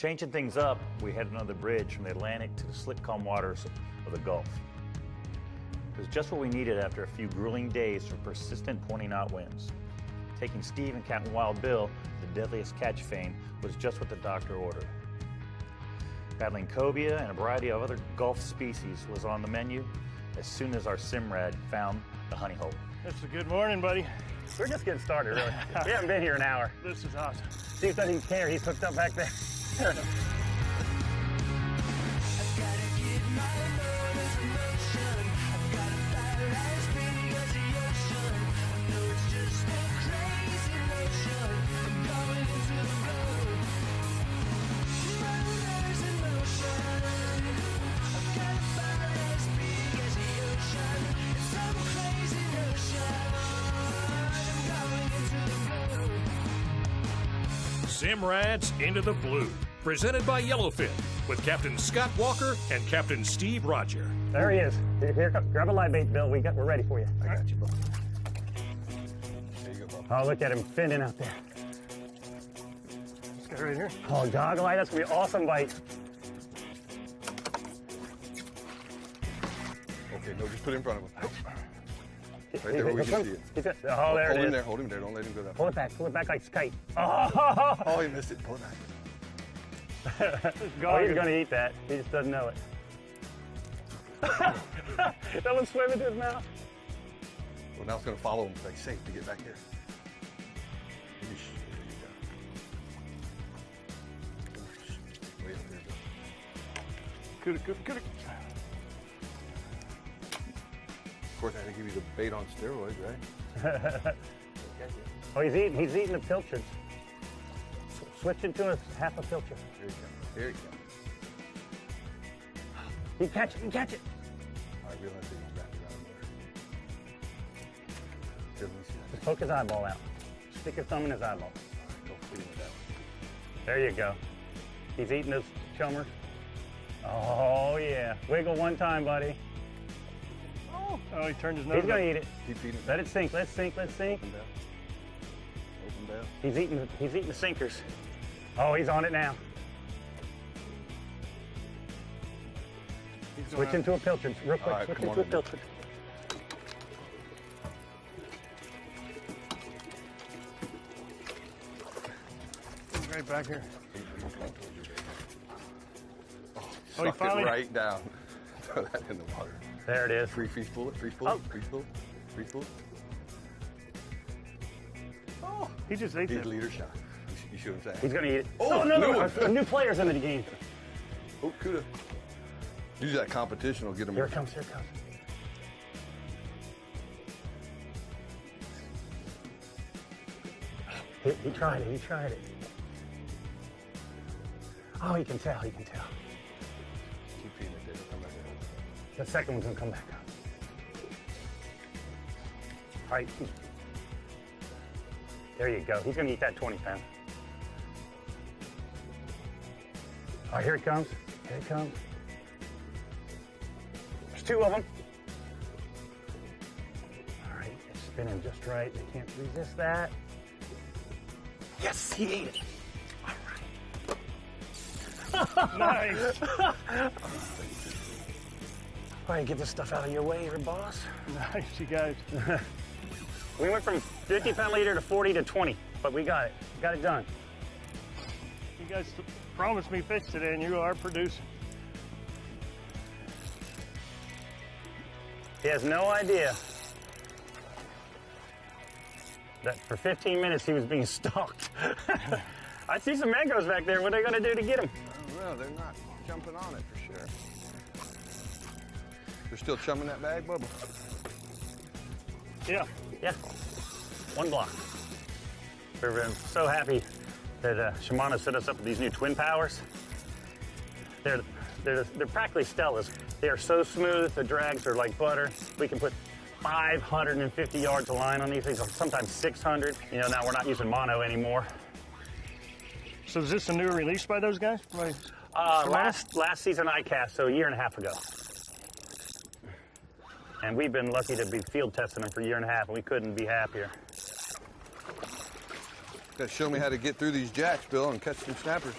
Changing things up, we headed on the bridge from the Atlantic to the slick, calm waters of the Gulf. It was just what we needed after a few grueling days of persistent pointing-out winds. Taking Steve and Capt Wild Bill to the Deadliest Catch fame was just what the doctor ordered. Battling cobia and a variety of other Gulf species was on the menu as soon as our Simrad found the honeyhole. It's a good morning, buddy. We're just getting started, really. We haven't been here an hour. This is awesome. Steve doesn't even care. He's hooked up back there. Simrad's Into the Blue, presented by Yellowfin, with Captain Scott Walker and Captain Steve Roger. There he is. Here, grab a live bait, Bill. We're ready for you. I got you, Bill. There you go, Bob. Oh, look at him finning out there. This guy right here. Oh, goggle eye, that's gonna be an awesome bite. Okay, no, just put it in front of him. Right there where we can see it. Oh, there it is. Hold him there, hold him there. Don't let him go that far. Pull it back like a kite. Oh, Oh, he missed it. Pull it back. oh, he's gonna eat that. He just doesn't know it. That one's swimming to his mouth. Well, now it's going to follow him. Like, safe to get back here. Way up there, Bill. Could it. Of course, I had to give you the bait on steroids, right? Oh, he's eating the pilchards. Switching to half a pilchard. Here you go. Here you go. You catch it, you catch it. All right, realize that he's wrapped around there. Here, let me see that. Just poke his eyeball out. Stick your thumb in his eyeball. Don't feed him with that one. There you go. He's eating those chumers. Oh, yeah. Wiggle one time, buddy. Oh, he turned his nose He's going up. to eat it. Keep feeding him. Let it sink, let's sink, let's sink. Open down. Open down. He's eating the sinkers. Oh, he's on it now. He's Switch into a pilchard, real quick. All right, Switch come into a on in. pilchard. He's right back here. Oh, Oh, he sucked finally- it right down. Throw that in the water. There it is. Free pull it, free pull Oh. it, free pull it, free pull it. Oh, he just ate He's that. leader shot. You see what I'm saying? He's going to eat it. Oh, no, new no. one. A new player's in the game. Oh, coulda. Use that competition will get him. Here it comes, here it comes. He tried it, he tried it. Oh, he can tell, he can tell. Keep feeding it, David. Come back there. The second one's gonna come back up. All right. There you go. He's gonna eat that 20-pound. All right, here it comes. Here it comes. There's two of them. All right, it's spinning just right. They can't resist that. Yes, he ate it. Nice. All right, get this stuff out of your way here, boss. Nice, you guys. We went from 50-pound leader to 40 to 20, but we got it. Got it done. You guys promised me fish today, and you are producing. He has no idea that for 15 minutes he was being stalked. I see some mangoes back there. What are they going to do to get him? I don't know. They're not jumping on it for sure. They're still chumming that bag, Bubba. Yeah. Yeah, one block. We're so happy that Shimano set us up with these new twin powers. They're practically Stellas. They are so smooth, the drags are like butter. We can put 550 yards of line on these things, sometimes 600. You know, now we're not using mono anymore. So is this a new release by those guys? By Last season I cast, so a year and a half ago. And we've been lucky to be field testing them for a year and a half, and we couldn't be happier. Gotta show me how to get through these jacks, Bill, and catch some snappers.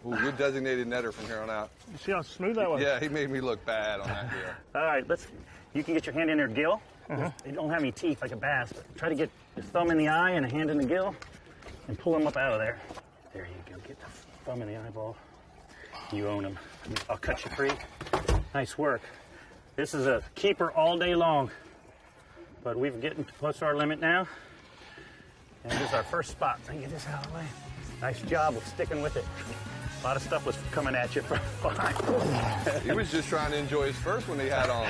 Ooh, you're designated netter from here on out. You see how smooth that was? Yeah, he made me look bad on that deal. All right, you can get your hand in there, gill. They don't have any teeth like a bass, but try to get your thumb in the eye and a hand in the gill and pull them up out of there. There you go, get the thumb in the eyeball. You own them. I'll cut you free. Nice work. This is a keeper all day long, but we're getting close to our limit now. And this is our first spot. So get this out of the way. Nice job of sticking with it. A lot of stuff was coming at you from behind. He was just trying to enjoy his first one he had on.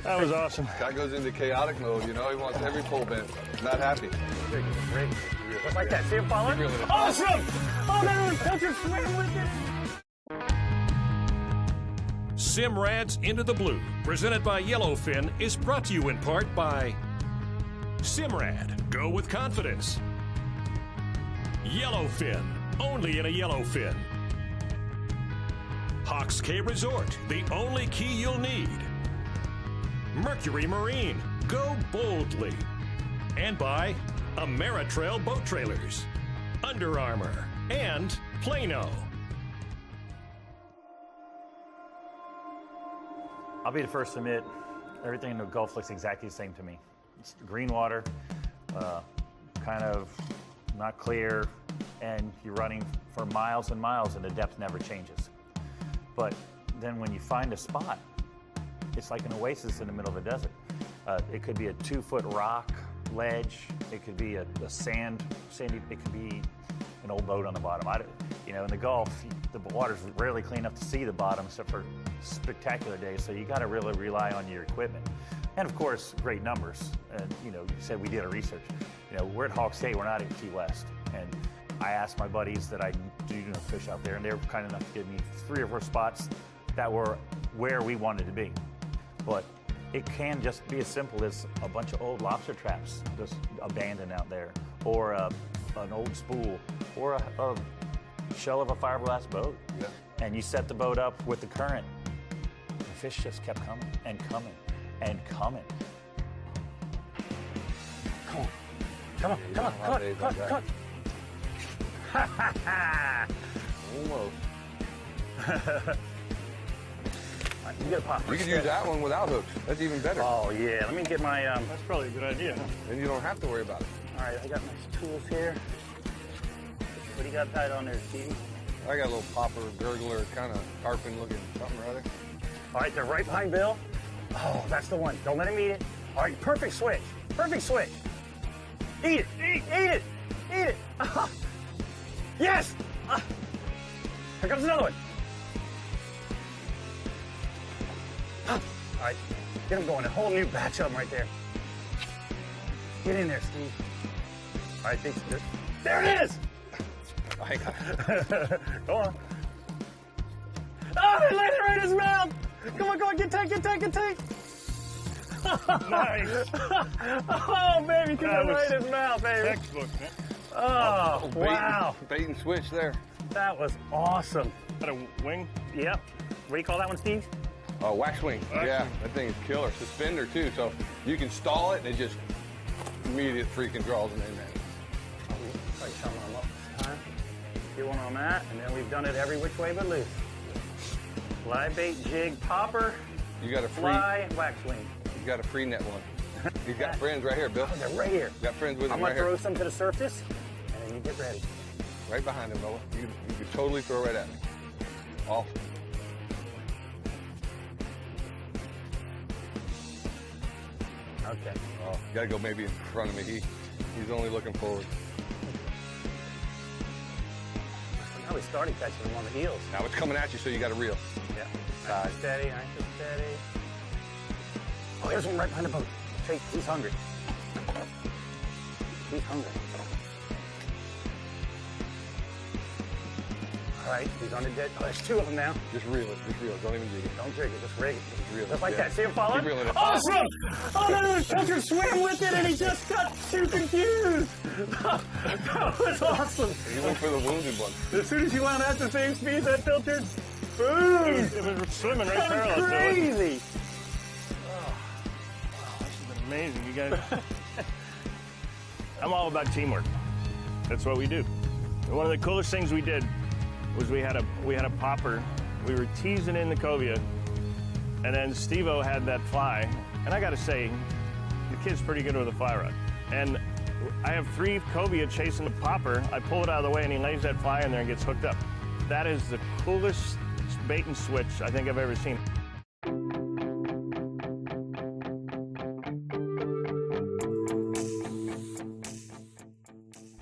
That was awesome. Guy goes into chaotic mode, you know, he wants every pole bent. Not happy. Just like that. See him following? Really Awesome! Oh, no, don't you swim with it. Simrad's Into the Blue, presented by Yellowfin, is brought to you in part by Simrad, go with confidence. Yellowfin, only in a Yellowfin. Hawks Cay Resort, the only key you'll need. Mercury Marine, go boldly. And by Ameritrail Boat Trailers, Under Armour, and Plano. I'll be the first to admit, everything in the Gulf looks exactly the same to me. It's green water, kind of not clear, and you're running for miles and miles and the depth never changes. But then when you find a spot, it's like an oasis in the middle of the desert. It could be a 2-foot rock ledge, it could be a sandy, it could be an old boat on the bottom. In the Gulf, the water's rarely clean enough to see the bottom except for spectacular days, so you got to really rely on your equipment. And of course, great numbers. And you said we did our research. We're at Hawks Cay, we're not at Key West. And I asked my buddies that I do fish out there, and they were kind enough to give me 3 or 4 spots that were where we wanted to be. But it can just be as simple as a bunch of old lobster traps just abandoned out there, or an old spool, or a shell of a fiberglass boat. Yeah. And you set the boat up with the current. The fish just kept coming and coming and coming. Come on. Come on, come on, come on, come on, come on. Ha ha ha! Almost. You get a popper. You could use that one without hooks. That's even better. Oh yeah, let me get my That's probably a good idea. And you don't have to worry about it. all right, I got my tools here. What do you got tied on there, Steve? I got a little popper, gurgler, kind of tarpon looking something or other. All right, they're right behind Bill. Oh, that's the one. Don't let him eat it. All right, perfect switch. Perfect switch. Eat it. Eat it. Eat it. Yes. Here comes another one. All right, get him going. A whole new batch of them right there. Get in there, Steve. All right, there it is. I got it. Go on. Oh, he landed right in his mouth. Come on, get tight. Nice. Oh, baby, come on, was right in his mouth, baby. Textbook, man. Oh, wow. Bait and switch there. That was awesome. Got a wing? Yep. What do you call that one, Steve? Wax wing. Yeah, that thing is killer. Suspender too, so you can stall it and it just immediate freaking draws them in there. Probably showing them up this time. Get one on that, and then we've done it every which way but loose. Live bait, jig, popper, You got a free. fly, wax wing. You got a free net one. You got friends right here, Bill. Oh, they're right here. You got friends with I'm them gonna right throw here. some to the surface, and then you get ready. Right behind him, Noah. You could totally throw right at me. Awesome. Okay. Oh, you gotta go maybe in front of me. He's only looking forward. Now we started catching them on the heels. Now it's coming at you, so you got to reel. Yeah. Nice and steady, nice and steady. Oh, there's one right behind the boat. He's hungry. He's hungry. All right, he's on the dead. Oh, there's 2 of them now. Just reel it. Just reel it. Don't even jig it. Don't jig it, just rig it. Just reel it. Just like Yeah. that. See him following? Keep reeling it. Awesome! Oh, no, the catcher swam with it and he just got too confused. That was awesome. You went for the wounded one. As soon as you wound at the same speed that filtered, boom! It was swimming right That was parallel to it. crazy. This is amazing, you guys. I'm all about teamwork. That's what we do. And one of the coolest things we did was we had a popper. We were teasing in the cobia, and then Steve-O had that fly. And I got to say, the kid's pretty good with a fly rod. And I have 3 cobia chasing the popper. I pull it out of the way, and he lays that fly in there and gets hooked up. That is the coolest bait and switch I think I've ever seen.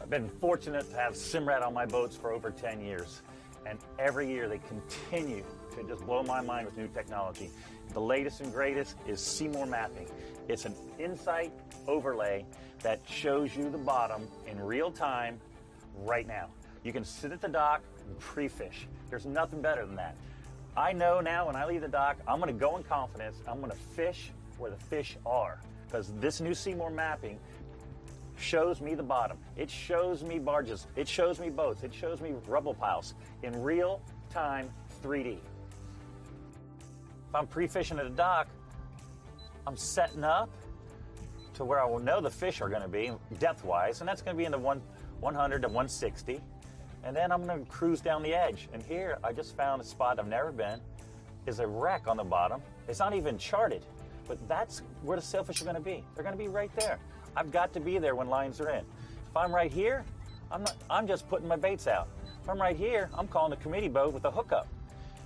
I've been fortunate to have Simrad on my boats for over 10 years. And every year they continue to just blow my mind with new technology. The latest and greatest is Seymour mapping. It's an insight overlay that shows you the bottom in real time right now. You can sit at the dock and pre-fish. There's nothing better than that. I know now when I leave the dock, I'm gonna go in confidence. I'm gonna fish where the fish are, because this new Seymour mapping shows me the bottom. It shows me barges. It shows me boats. It shows me rubble piles in real time 3D. If I'm pre-fishing at a dock, I'm setting up to where I will know the fish are going to be depth-wise, and that's going to be in the 100 to 160. And then I'm going to cruise down the edge. And here I just found a spot I've never been. Is a wreck on the bottom. It's not even charted, but that's where the sailfish are going to be. They're going to be right there. I've got to be there when lines are in. If I'm right here, I'm just putting my baits out. If I'm right here, I'm calling the committee boat with a hookup.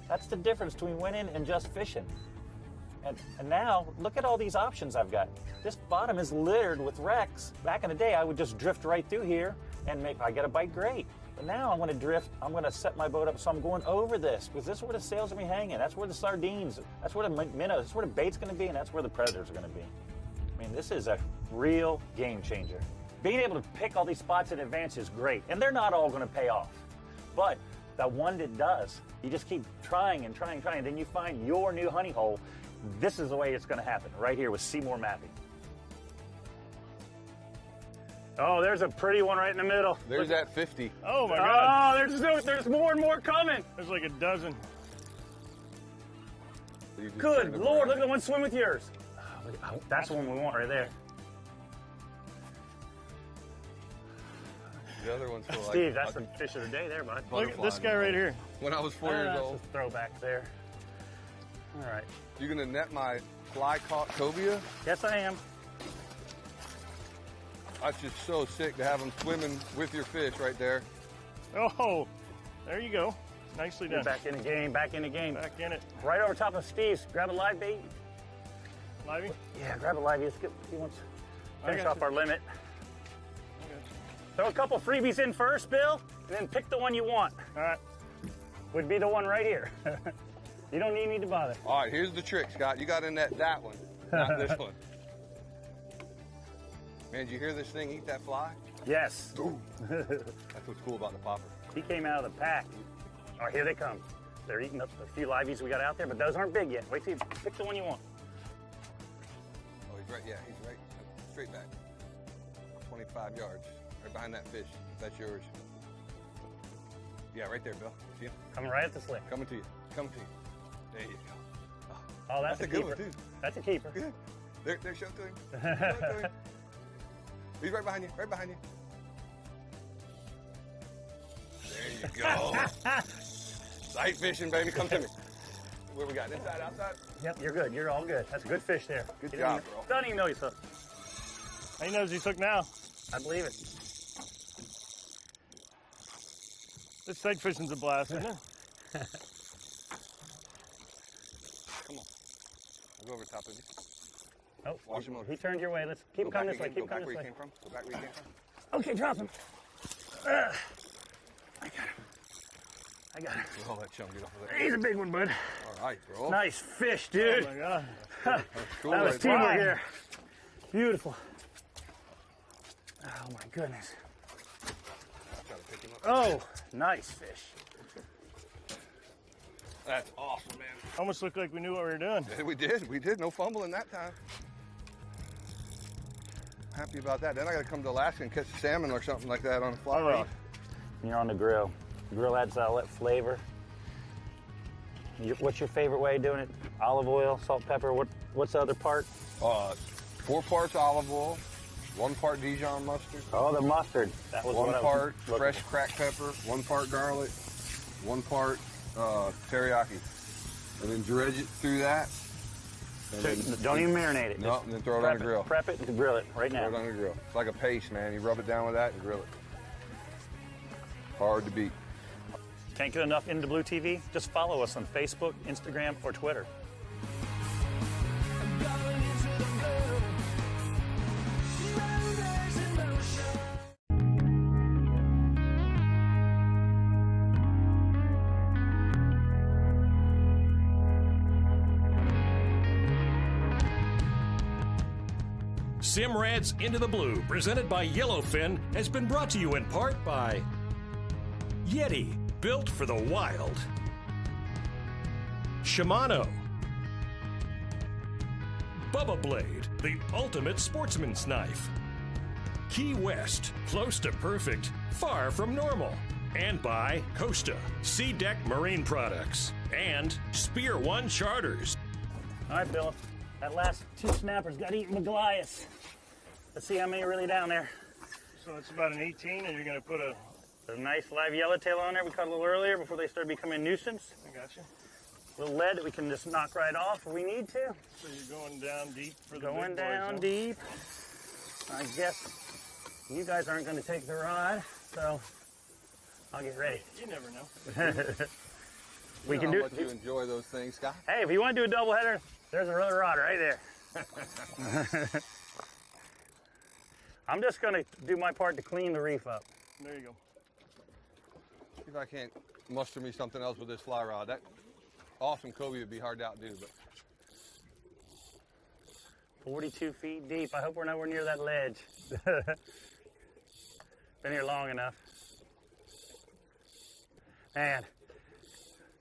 That's the difference between winning and just fishing. And now, look at all these options I've got. This bottom is littered with wrecks. Back in the day, I would just drift right through here and I get a bite, great. But now I'm gonna drift, I'm gonna set my boat up so I'm going over this, because this is where the sails are gonna be hanging. That's where the sardines, that's where the minnows, that's where the bait's gonna be, and that's where the predators are gonna be. I mean, this is a real game changer. Being able to pick all these spots in advance is great, and they're not all gonna pay off. But that one that does, you just keep trying and trying and trying, and then you find your new honey hole. This is the way it's gonna happen, right here with Seymour mapping. Oh, there's a pretty one right in the middle. There's that 50. Oh my God. Oh, there's more and more coming. There's like a dozen. Good Lord, look at the one swim with yours. Oh, that's the one we want right there. The other one's for Steve, that's the fish of the day there, bud. Look at this guy right here. When I was 4 years That's old. a throwback there. All right. You gonna net my fly caught cobia? Yes, I am. That's just so sick to have them swimming with your fish right there. Oh, there you go. Nicely done. Back in the game, back in the game. Back in it. Right over top of Steve's. Grab a live bait. Livey? Yeah, grab a live bait. He wants to finish off our limit. Okay. Throw a couple freebies in first, Bill, and then pick the one you want. All right. Would be the one right here. You don't need me to bother. All right, here's the trick, Scott. You got to net that one, not this one. Man, did you hear this thing eat that fly? Yes. That's what's cool about the popper. He came out of the pack. All right, here they come. They're eating up a few liveys we got out there, but those aren't big yet. Wait till you pick the one you want. Oh, he's right. Yeah, he's right. Straight back. 25 yards. Right behind that fish. That's yours. Yeah, right there, Bill. See him? Coming right at the slick. Coming to you. Coming to you. There you go. Oh, that's a good keeper. one, too. That's a keeper. Good. There, show it to him. Show it to him. He's right behind you. Right behind you. There you go. Sight fishing, baby. Come to me. Where we got? Inside, outside? Yep, you're good. You're all good. That's a good fish there. Good job, bro. Don't even know he's hooked. He knows he's hooked now. I believe it. This sight fishing's a blast, isn't it? Come on. I'll go over top of you. Oh, Wash him over. he turned your way. Let's keep coming this way. Keep coming this way. Go back where you came from. Go back where you came from. Okay, drop him. I got him. I got him. Oh, that chum, get off of there. He's a big one, bud. All right, bro. Nice fish, dude. Oh my God. That's cool. That was right teamwork there. here. Beautiful. Oh my goodness. Gotta pick him up. Oh, nice fish. That's awesome, man. Almost looked like we knew what we were doing. Yeah, we did. No fumbling that time. Happy about that. Then I gotta come to Alaska and catch salmon or something like that on a fly rod. You're on the grill. The grill adds all that flavor. What's your favorite way of doing it? Olive oil, salt, pepper. What's the other part? 4 parts olive oil, 1 part Dijon mustard, Oh, the mustard. That was 1 what I was part looking fresh for. cracked pepper, 1 part garlic, 1 part teriyaki, and then dredge it through that. And So then, don't even marinate it. No, Just and then throw it on the grill. Prep it and grill it right Throw now. it on the grill. It's like a paste, man. You rub it down with that and grill it. Hard to beat. Can't get enough Into Blue TV? Just follow us on Facebook, Instagram, or Twitter. Simrad's Into the Blue, presented by Yellowfin, has been brought to you in part by Yeti, built for the wild. Shimano. Bubba Blade, the ultimate sportsman's knife. Key West, close to perfect, far from normal. And by Costa, Sea Deck Marine Products. And Spear One Charters. All right, Bill. That last 2 snappers got eaten with Goliath. Let's see how many are really down there. So it's about an 18, and you're going to put a... There's a nice live yellowtail on there we caught a little earlier before they started becoming a nuisance. I got you. A little lead that we can just knock right off if we need to. So you're going down deep for the Going big boys, down huh? deep. I guess you guys aren't going to take the rod, so I'll get ready. You never know. We can know do how much you enjoy those things, Scott. Hey, if you want to do a double header, there's another rod right there. I'm just going to do my part to clean the reef up. There you go. See if I can't muster me something else with this fly rod. That awesome cobia would be hard to outdo, but 42 feet deep. I hope we're nowhere near that ledge. Been here long enough. Man,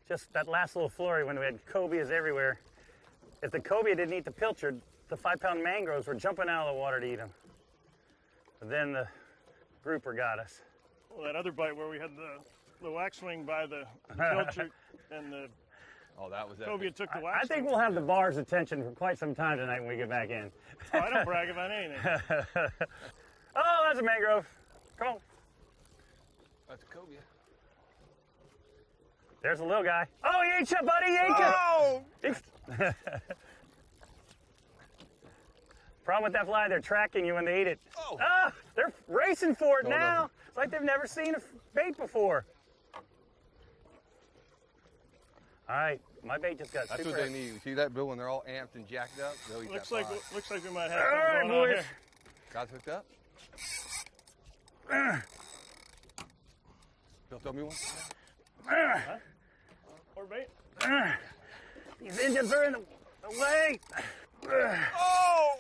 just that last little flurry when we had cobias everywhere. If the cobia didn't eat the pilchard, the 5-pound mangroves were jumping out of the water to eat them. But then the grouper got us. Well, that other bite where we had the waxwing by the pilchard and the oh, that was cobia epic. took the I waxwing. think we'll have the bar's attention for quite some time tonight when we get back in. Oh, I don't brag about anything. Oh, that's a mangrove. Come on. That's a cobia. There's a little guy. Oh, he ate you, buddy. He ate you. Oh! Problem with that fly, they're tracking you when they eat it. Oh. Ah, they're racing for it Going now. over. It's like they've never seen a bait before. All right, my bait just got That's super. what they need. You see that, Bill? When they're all amped and jacked up, they'll eat looks that like fly. we might have All right, something going on boys. here. God's hooked up? Bill, throw me one. Or bait. These engines are in the way. Oh!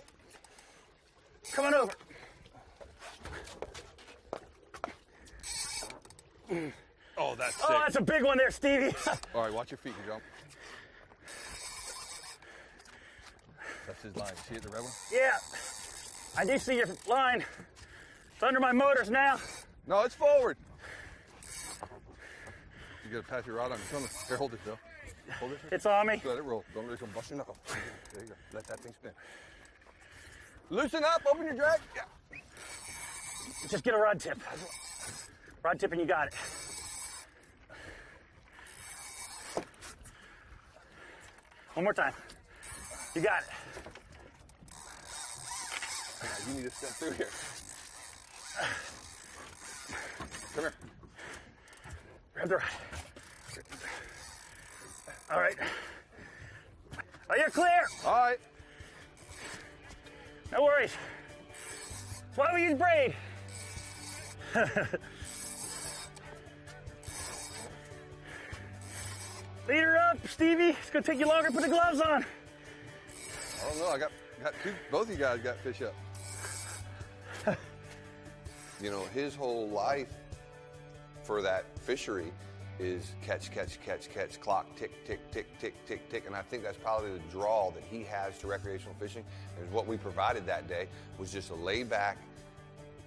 Come on over. Oh, that's sick. Oh, that's a big one there, Stevie. All right, watch your feet, you jump. That's his line. See it, the red one? Yeah, I do see your line. It's under my motors now. No, it's forward. You gotta pass your rod on. Come on. Here, hold this, Bill. Hold this. It's on me. Let it roll. Don't let it go bust your knuckle. There you go. Let that thing spin. Loosen up. Open your drag. Yeah. Just get a rod tip. Rod tip and you got it. One more time. You got it. You need to step through here. Come here. Grab the rod. All right. Oh, you're clear. All right. No worries. That's why we use braid. Lead her up, Stevie. It's gonna take you longer to put the gloves on. I don't know. I got two. Both of you guys got fish up. You know, his whole life for that fishery is catch, catch, catch, catch, clock, tick, tick, tick, tick, tick, tick. And I think that's probably the draw that he has to recreational fishing. And what we provided that day was just a laid back,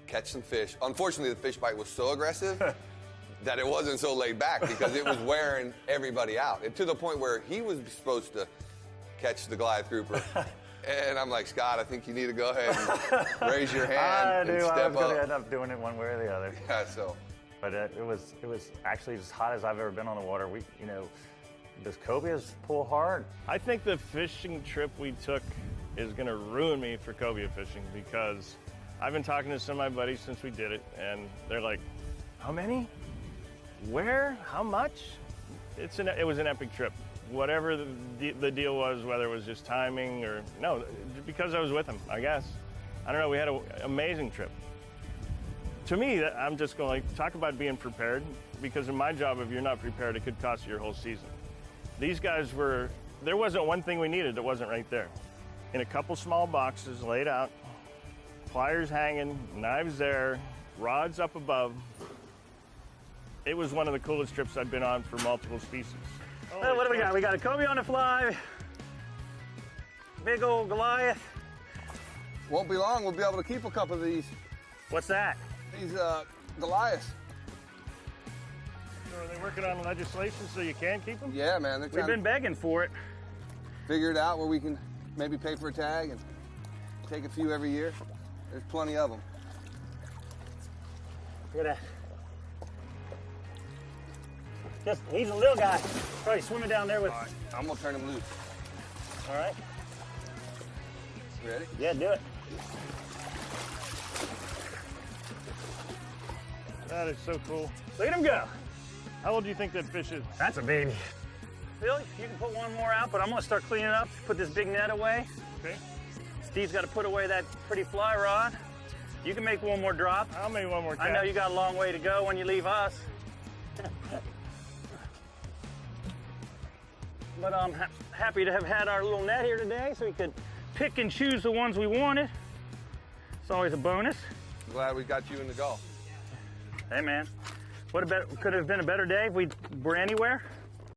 catch some fish. Unfortunately, the fish bite was so aggressive that it wasn't so laid back because it was wearing everybody out. And to the point where he was supposed to catch the Goliath grouper. And I'm like, Scott, I think you need to go ahead and raise your hand I and knew I step was going to up. end up doing it one way or the other. Yeah, so But it was actually as hot as I've ever been on the water. Does cobias pull hard? I think the fishing trip we took is going to ruin me for cobia fishing, because I've been talking to some of my buddies since we did it, and they're like, how many? Where? How much? It was an epic trip. Whatever the deal was, whether it was just timing or no, because I was with them, I guess. I don't know, we had an amazing trip. To me, I'm just going to talk about being prepared, because in my job, if you're not prepared, it could cost you your whole season. These guys there wasn't one thing we needed that wasn't right there. In a couple small boxes laid out, pliers hanging, knives there, rods up above. It was one of the coolest trips I've been on for multiple species. Oh, what do we got? We got a cobia on the fly, big old Goliath. Won't be long, we'll be able to keep a couple of these. What's that? These Goliaths. So are they working on legislation so you can keep them? Yeah, man. They're We've trying been begging for it. to figure it out where we can maybe pay for a tag and take a few every year. There's plenty of them. Look at that. He's a little guy. Probably swimming down there with. All right, I'm gonna turn him loose. All right. You ready? Yeah, do it. That is so cool. Look at him go. How old do you think that fish is? That's a baby. Billy, you can put one more out, but I'm gonna start cleaning up. Put this big net away. Okay. Steve's got to put away that pretty fly rod. You can make one more drop. I'll make one more catch. I know you got a long way to go when you leave us. But I'm happy to have had our little net here today so we could pick and choose the ones we wanted. It's always a bonus. I'm glad we got you in the Gulf. Hey man, could have been a better day if we were anywhere.